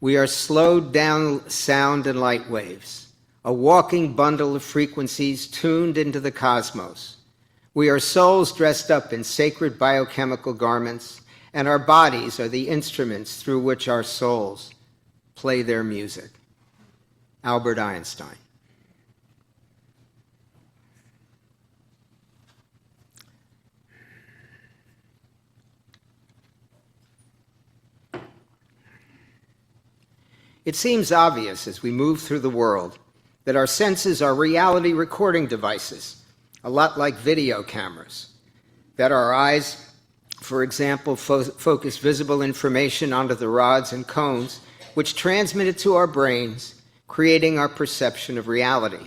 We are slowed down sound and light waves, a walking bundle of frequencies tuned into the cosmos. We are souls dressed up in sacred biochemical garments, and our bodies are the instruments through which our souls play their music. Albert Einstein. It seems obvious as we move through the world that our senses are reality recording devices, a lot like video cameras, that our eyes, for example, focus visible information onto the rods and cones, which transmit it to our brains, creating our perception of reality.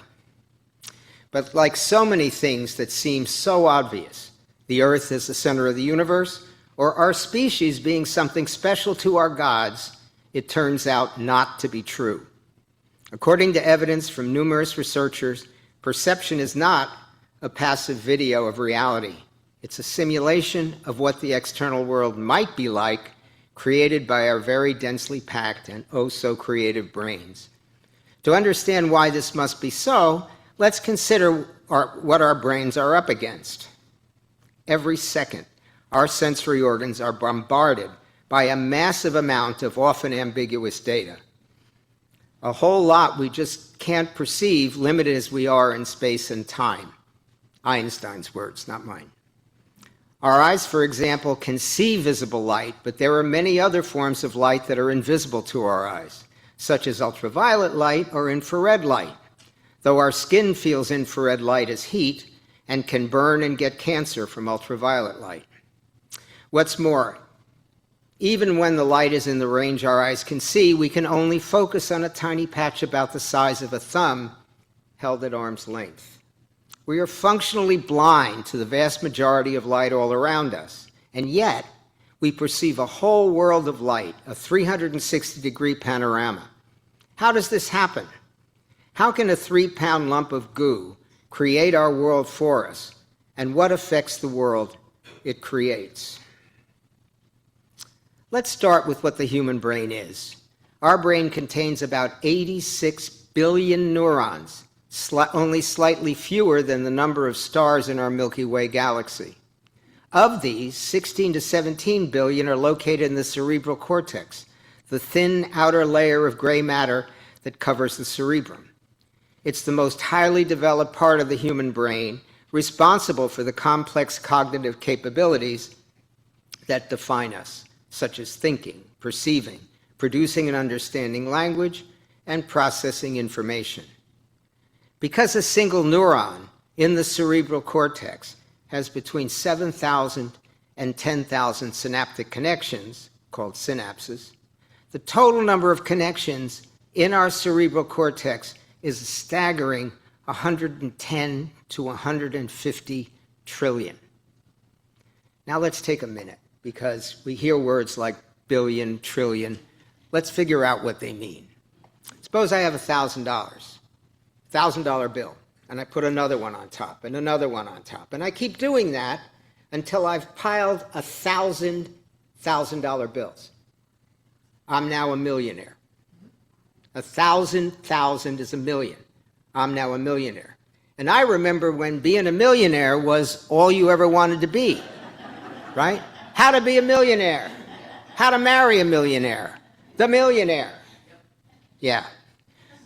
But like so many things that seem so obvious, the Earth is the center of the universe, or our species being something special to our gods, it turns out not to be true. According to evidence from numerous researchers, perception is not a passive video of reality. It's a simulation of what the external world might be like, created by our very densely packed and oh-so-creative brains. To understand why this must be so, let's consider what our brains are up against. Every second, our sensory organs are bombarded by a massive amount of often ambiguous data. A whole lot we just can't perceive, limited as we are in space and time. Einstein's words, not mine. Our eyes, for example, can see visible light, but there are many other forms of light that are invisible to our eyes, such as ultraviolet light or infrared light, though our skin feels infrared light as heat and can burn and get cancer from ultraviolet light. What's more, even when the light is in the range our eyes can see, we can only focus on a tiny patch about the size of a thumb held at arm's length. We are functionally blind to the vast majority of light all around us, and yet we perceive a whole world of light, a 360-degree panorama. How does this happen? How can a 3-pound lump of goo create our world for us, and what affects the world it creates? Let's start with what the human brain is. Our brain contains about 86 billion neurons, only slightly fewer than the number of stars in our Milky Way galaxy. Of these, 16 to 17 billion are located in the cerebral cortex, the thin outer layer of gray matter that covers the cerebrum. It's the most highly developed part of the human brain, responsible for the complex cognitive capabilities that define us, such as thinking, perceiving, producing and understanding language, and processing information. Because a single neuron in the cerebral cortex has between 7,000 and 10,000 synaptic connections, called synapses, the total number of connections in our cerebral cortex is a staggering 110 to 150 trillion. Now let's take a minute, because we hear words like billion, trillion. Let's figure out what they mean. Suppose I have $1,000, $1,000 bill, and I put another one on top, and another one on top, and I keep doing that until I've piled 1,000 $1,000 bills. I'm now a millionaire. 1,000 is a million. I'm now a millionaire. And I remember when being a millionaire was all you ever wanted to be, right? How to be a millionaire, how to marry a millionaire, the millionaire. Yeah.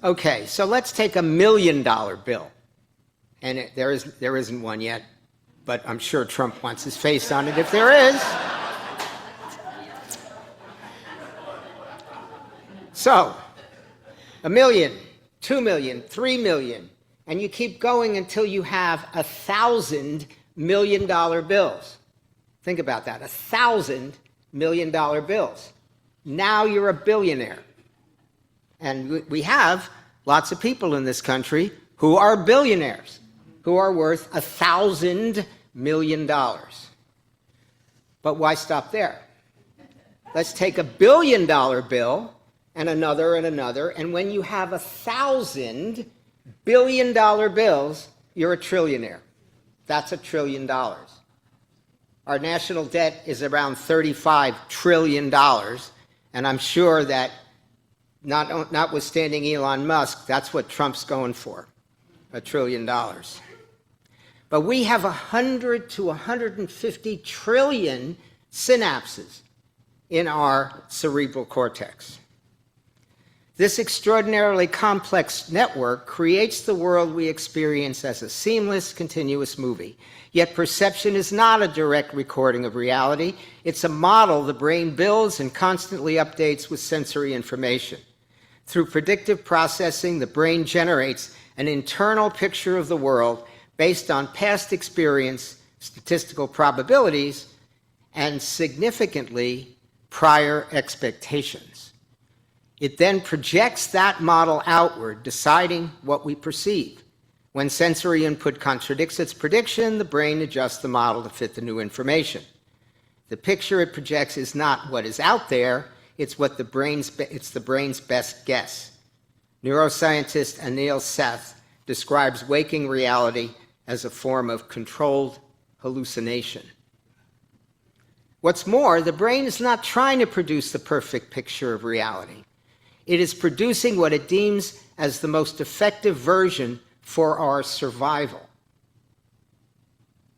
Okay, so let's take $1 million bill. And there isn't one yet, but I'm sure Trump wants his face on it if there is. So, 1 million, 2 million, 3 million, and you keep going until you have 1,000 $1 million bills. Think about that, 1,000 $1 million bills. Now you're a billionaire. And we have lots of people in this country who are billionaires, who are worth $1,000 million. But why stop there? Let's take $1 billion bill and another, and when you have 1,000 $1 billion bills, you're a trillionaire. That's $1 trillion. Our national debt is around $35 trillion, and I'm sure that notwithstanding Elon Musk, that's what Trump's going for, $1 trillion. But we have 100 to 150 trillion synapses in our cerebral cortex. This extraordinarily complex network creates the world we experience as a seamless, continuous movie. Yet perception is not a direct recording of reality. It's a model the brain builds and constantly updates with sensory information. Through predictive processing, the brain generates an internal picture of the world based on past experience, statistical probabilities, and significantly prior expectations. It then projects that model outward, deciding what we perceive. When sensory input contradicts its prediction, the brain adjusts the model to fit the new information. The picture it projects is not what is out there, it's the brain's best guess. Neuroscientist Anil Seth describes waking reality as a form of controlled hallucination. What's more, the brain is not trying to produce the perfect picture of reality. It is producing what it deems as the most effective version for our survival.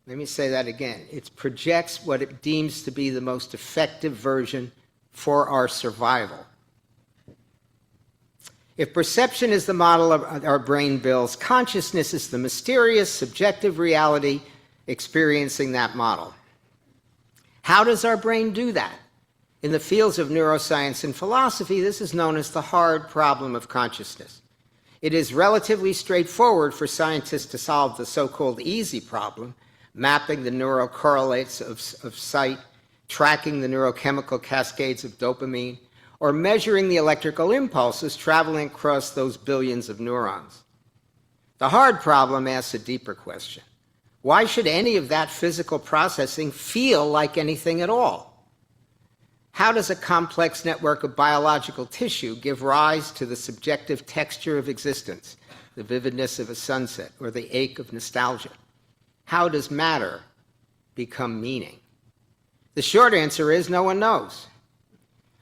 Let me say that again. It projects what it deems to be the most effective version for our survival. If perception is the model our brain builds, consciousness is the mysterious, subjective reality experiencing that model. How does our brain do that? In the fields of neuroscience and philosophy, this is known as the hard problem of consciousness. It is relatively straightforward for scientists to solve the so-called easy problem, mapping the neural correlates of sight, tracking the neurochemical cascades of dopamine, or measuring the electrical impulses traveling across those billions of neurons. The hard problem asks a deeper question. Why should any of that physical processing feel like anything at all? How does a complex network of biological tissue give rise to the subjective texture of existence, the vividness of a sunset, or the ache of nostalgia? How does matter become meaning? The short answer is no one knows.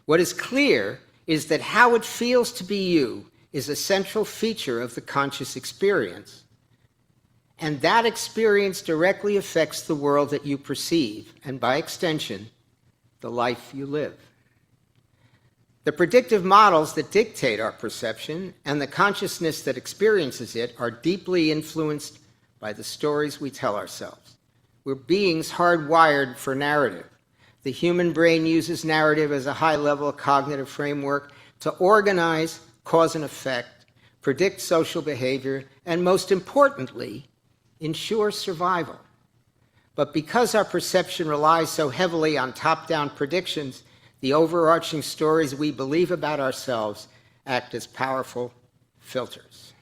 What is clear is that how it feels to be you is a central feature of the conscious experience, and that experience directly affects the world that you perceive, and by extension, the life you live. The predictive models that dictate our perception and the consciousness that experiences it are deeply influenced by the stories we tell ourselves. We're beings hardwired for narrative. The human brain uses narrative as a high-level cognitive framework to organize cause and effect, predict social behavior, and most importantly, ensure survival. But because our perception relies so heavily on top-down predictions, the overarching stories we believe about ourselves act as powerful filters.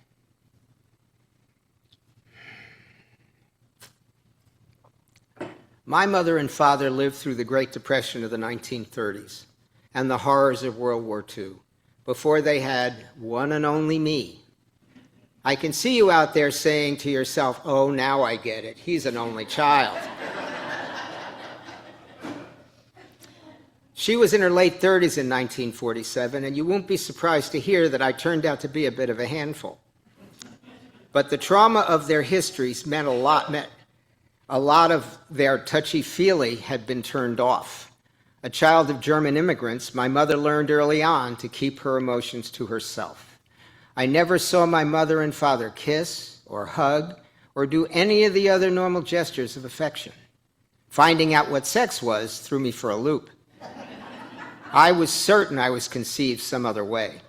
My mother and father lived through the Great Depression of the 1930s and the horrors of World War II before they had one and only me. I can see you out there saying to yourself, "Oh, now I get it. He's an only child." She was in her late 30s in 1947, and you won't be surprised to hear that I turned out to be a bit of a handful. But the trauma of their histories meant a lot of their touchy-feely had been turned off. A child of German immigrants, my mother learned early on to keep her emotions to herself. I never saw my mother and father kiss or hug or do any of the other normal gestures of affection. Finding out what sex was threw me for a loop. I was certain I was conceived some other way.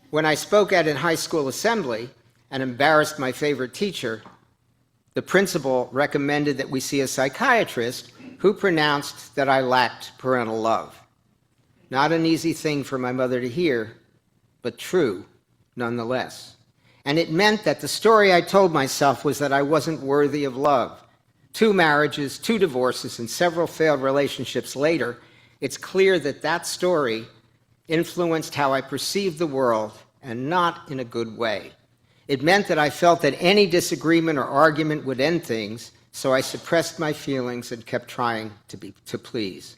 When I spoke at a high school assembly and embarrassed my favorite teacher, the principal recommended that we see a psychiatrist who pronounced that I lacked parental love. Not an easy thing for my mother to hear, but true nonetheless. And it meant that the story I told myself was that I wasn't worthy of love. 2 marriages, 2 divorces, and several failed relationships later, it's clear that that story influenced how I perceived the world, and not in a good way. It meant that I felt that any disagreement or argument would end things, so I suppressed my feelings and kept trying to please.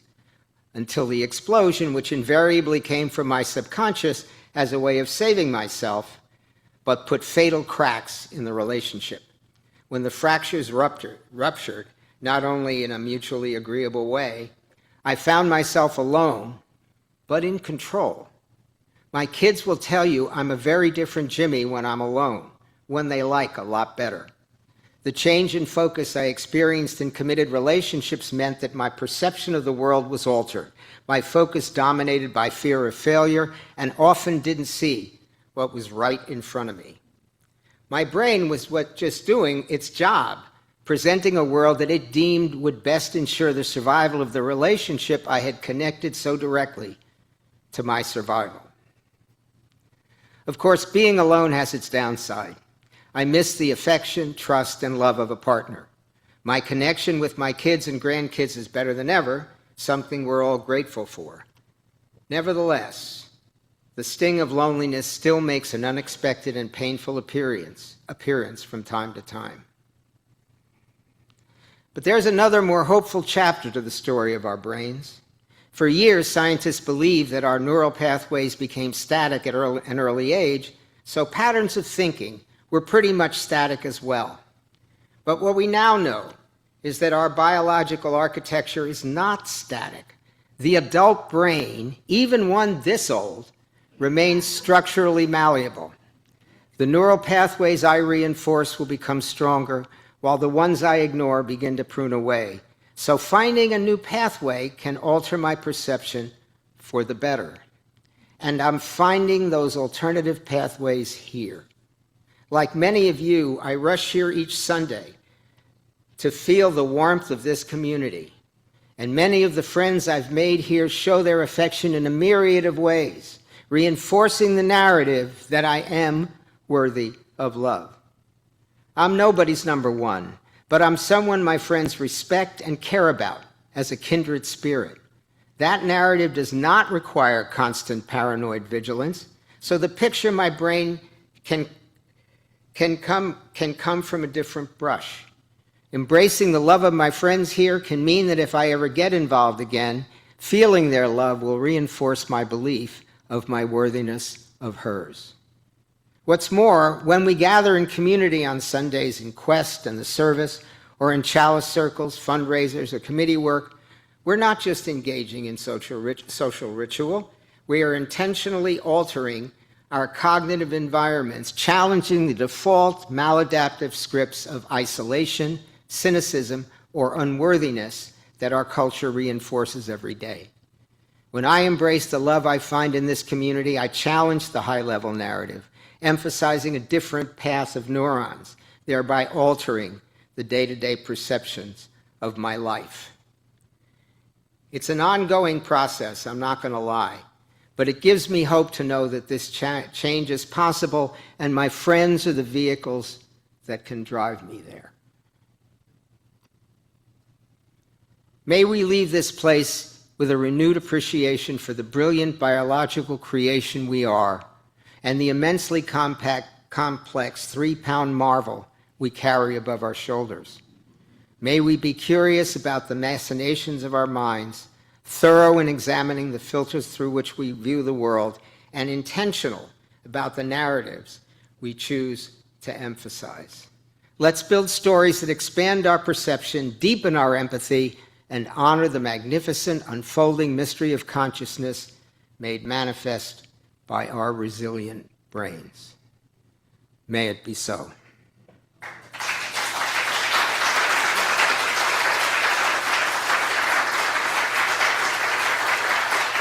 until the explosion, which invariably came from my subconscious as a way of saving myself, but put fatal cracks in the relationship. When the fractures ruptured, not only in a mutually agreeable way, I found myself alone, but in control. My kids will tell you I'm a very different Jimmy when I'm alone, when they like a lot better. The change in focus I experienced in committed relationships meant that my perception of the world was altered. My focus dominated by fear of failure and often didn't see what was right in front of me. My brain was just doing its job, presenting a world that it deemed would best ensure the survival of the relationship I had connected so directly to my survival. Of course, being alone has its downside. I miss the affection, trust, and love of a partner. My connection with my kids and grandkids is better than ever, something we're all grateful for. Nevertheless, the sting of loneliness still makes an unexpected and painful appearance from time to time. But there's another more hopeful chapter to the story of our brains. For years, scientists believed that our neural pathways became static at an early age, so patterns of thinking were pretty much static as well. But what we now know is that our biological architecture is not static. The adult brain, even one this old, remains structurally malleable. The neural pathways I reinforce will become stronger, while the ones I ignore begin to prune away. So finding a new pathway can alter my perception for the better. And I'm finding those alternative pathways here. Like many of you, I rush here each Sunday to feel the warmth of this community. And many of the friends I've made here show their affection in a myriad of ways, reinforcing the narrative that I am worthy of love. I'm nobody's number one, but I'm someone my friends respect and care about as a kindred spirit. That narrative does not require constant paranoid vigilance, so the picture my brain can come from a different brush. Embracing the love of my friends here can mean that if I ever get involved again, feeling their love will reinforce my belief of my worthiness of hers. What's more, when we gather in community on Sundays in Quest and the service, or in chalice circles, fundraisers, or committee work, we're not just engaging in social ritual, we are intentionally altering our cognitive environments, challenging the default maladaptive scripts of isolation, cynicism, or unworthiness that our culture reinforces every day. When I embrace the love I find in this community, I challenge the high-level narrative, emphasizing a different path of neurons, thereby altering the day-to-day perceptions of my life. It's an ongoing process, I'm not going to lie. But it gives me hope to know that this change is possible, and my friends are the vehicles that can drive me there. May we leave this place with a renewed appreciation for the brilliant biological creation we are, and the immensely complex 3-pound marvel we carry above our shoulders. May we be curious about the machinations of our minds, thorough in examining the filters through which we view the world, and intentional about the narratives we choose to emphasize. Let's build stories that expand our perception, deepen our empathy, and honor the magnificent unfolding mystery of consciousness made manifest by our resilient brains. May it be so.